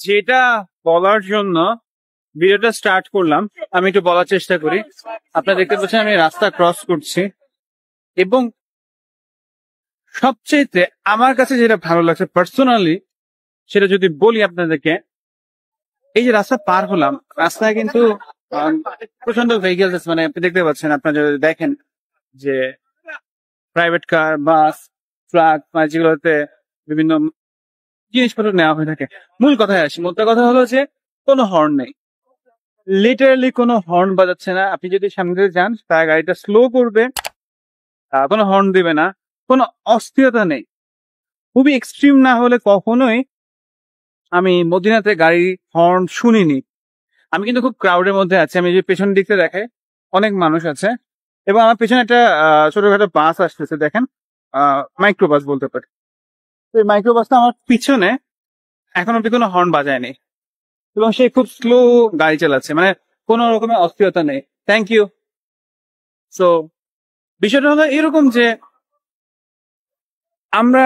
যেটা বলার জন্য ভিডিওটা স্টার্ট করলাম, আমি একটু বলার চেষ্টা করি। আপনারা দেখতে পাচ্ছেন আমি রাস্তা ক্রস করছি, এবং সবচেয়ে আমার কাছে যেটা ভালো লাগছে পার্সোনালি, সেটা যদি বলি আপনাদেরকে, এই যে রাস্তা পার হলাম, রাস্তায় কিন্তু প্রচন্ড ভেহিকেলস আছে। মানে আপনি দেখতে পাচ্ছেন, আপনারা যদি দেখেন যে প্রাইভেট কার, বাস, ট্রাক, মানে যেগুলোতে বিভিন্ন জিনিসপত্র নেওয়া হয়ে থাকে। মূল কথায় আসি, মূল কথা হলো যে কোনো হর্ন নেই, লিটারালি কোনো হর্ন বাজাচ্ছে না। আপনি যদি সামনে দিয়ে যান, তার গাড়িটা স্লো করবে, কোনো হর্ন দিবে না, কোনো অস্থিরতা নেই। খুবই এক্সট্রিম না হলে কখনোই আমি মদিনাতে গাড়ি হর্ন শুনিনি। আমি কিন্তু খুব ক্রাউডের মধ্যে আছি, আমি যে পেছন দিকতে দেখে অনেক মানুষ আছে, এবং আমার পেছনে একটা ছোটখাটো বাস আসতেছে, দেখেন, মাইক্রো বাস বলতে পারি। তো এই মাইক্রো বাসটা আমার পিছনে এখন অব্দি কোনো হর্ন বাজায়নি, এবং সে খুব স্লো গাড়ি চালাচ্ছে, মানে কোনো রকমের অস্থিরতা নেই। Thank you. সো বিষয়টা হলো এরকম যে আমরা,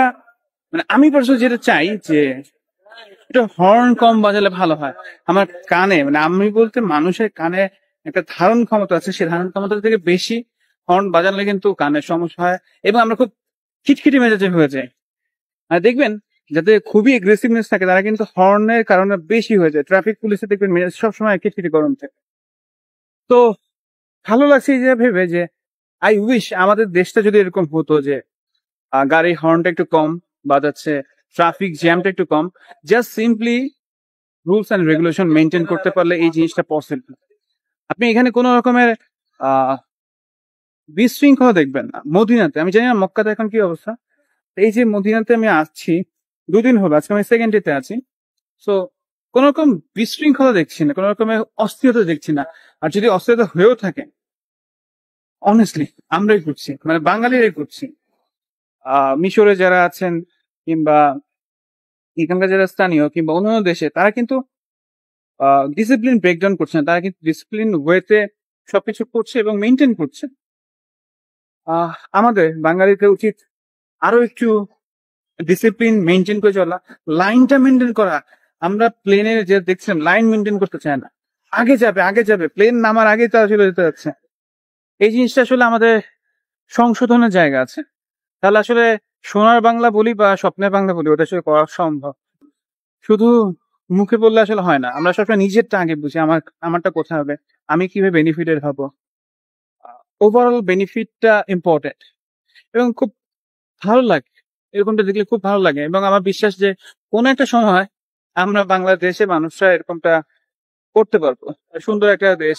মানে আমি পার্সোনালি যেটা চাই যে একটু হর্ন কম বাজালে ভালো হয়। আমার কানে, মানে আমি বলতে মানুষের কানে একটা ধারণ ক্ষমতা আছে, সেই ধারণ ক্ষমতা থেকে বেশি হর্ন বাজালে কিন্তু কানের সমস্যা হয়, এবং আমরা খুব খিটখিটি মেজাজে হয়ে যাই। আর দেখবেন যাদের খুবই এগ্রেসিভনেস থাকে, তারা কিন্তু হর্নের কারণে বেশি হয়ে যায়। ট্রাফিক পুলিশে দেখবেন মেজাজ সবসময় খিটখিটি গরম থাকে। তো ভালো লাগছে এই যে ভেবে যে আই উইশ আমাদের দেশটা যদি এরকম হতো যে গাড়ির হর্নটা একটু কম বাজাচ্ছে, ট্রাফিক জ্যামটা একটু কম, just simply rules and regulation maintain করতে পারলে এই জিনিসটা পসিবল। আপনি এখানে কোনো রকমের আহ বিশৃঙ্খলা দেখবেন না মদিনাতে। আমি জানি না মক্কাতে এখন কি অবস্থা। এই যে মদিনাতে আমি আসছি, 2 দিন হলো, আজকে আমি সেকেন্ড ডেতে আছি। সো কোন রকম বিশৃঙ্খলা দেখছি না, কোন রকমের অস্থিরতা দেখছি না। আর যদি অস্থিরতা হয়েও থাকে, অনেস্টলি আমরাই করছি, মানে বাঙালিরাই করছি। মিশরে যারা আছেন, কিংবা এখানকার যারা স্থানীয়, কিংবা অন্যান্য দেশে, তারা কিন্তু ডিসিপ্লিন ব্রেকডাউন করছে না, তারা কিন্তু ডিসিপ্লিন ওয়েতে সবকিছু করছে এবং মেনটেন করছে। আমাদের বাঙালিতে উচিত আরো একটু ডিসিপ্লিন মেনটেন করে চলা, লাইনটা মেনটেন করা। আমরা প্লেনে যে দেখছিলাম, লাইন মেনটেন করতে চায় না, আগে যাবে আগে যাবে, প্লেন নামার আগেই তারা চলে যেতে যাচ্ছে। এই জিনিসটা আসলে আমাদের সংশোধনের জায়গা আছে। তাহলে আসলে সোনার বাংলা বলি বা স্বপ্নের বাংলা বলি, ওটা আসলে করা সম্ভব। শুধু মুখে বললে আসলে হয় না। আমরা সবসময় নিজেরটা আগে বুঝি, আমারটা কোথায় হবে, আমি কিভাবে বেনিফিটেড হবো। ওভারঅল বেনিফিটটা ইম্পর্টেন্ট, এবং খুব ভালো লাগে এরকমটা দেখলে, খুব ভালো লাগে। এবং আমার বিশ্বাস যে কোনো একটা সময় আমরা বাংলাদেশে মানুষরা এরকমটা করতে পারবো, সুন্দর একটা দেশ,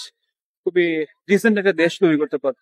খুবই রিসেন্ট একটা দেশ তৈরি করতে পারবো।